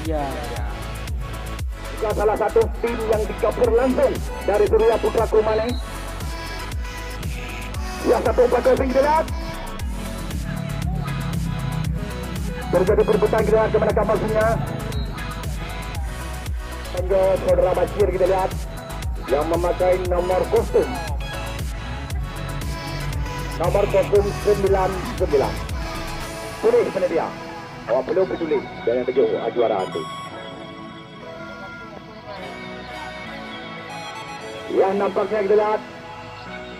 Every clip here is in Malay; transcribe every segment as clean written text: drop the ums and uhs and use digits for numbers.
Ya. Juga salah satu tim yang dikapur langsung dari Surya Putra Kumane. Ya, satu umpan crossing kita lihat. Terjadi perebutan kita lihat kemana maksudnya. Penjauh saudara Bashir kita lihat yang memakai nomor kostum. Nomor kostum 99. Tulis penedia. Awak perlu peduli dengan tujuh juara itu. Yang nampaknya kita lihat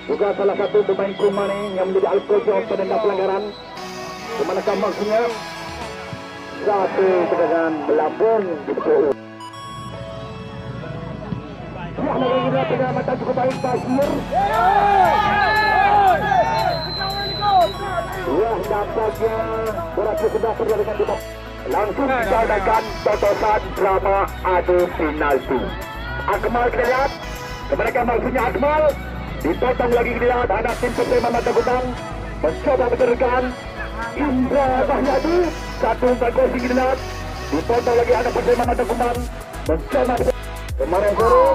juga salah satu pemain Kumane yang menjadi alkohol penendang pelanggaran. Kemanakah maksudnya? Satu serangan melambung di seluruh. Ya, mereka juga penyelamatan cukup baik Bashir. Ya, nampaknya berhasil sudah terjadi dengan timah. Langsung diadakan totosan drama adu penalti. Akmal kita lihat. Kemanakah maksudnya Akmal? Dipotong lagi kita lihat anak tim Persema Mata Kutang mencoba menerkan Indra Bahyadi. Satu umpan crossing kita lihat. Dipotong lagi anak Persema Mata Kutang mencoba kemarin sore.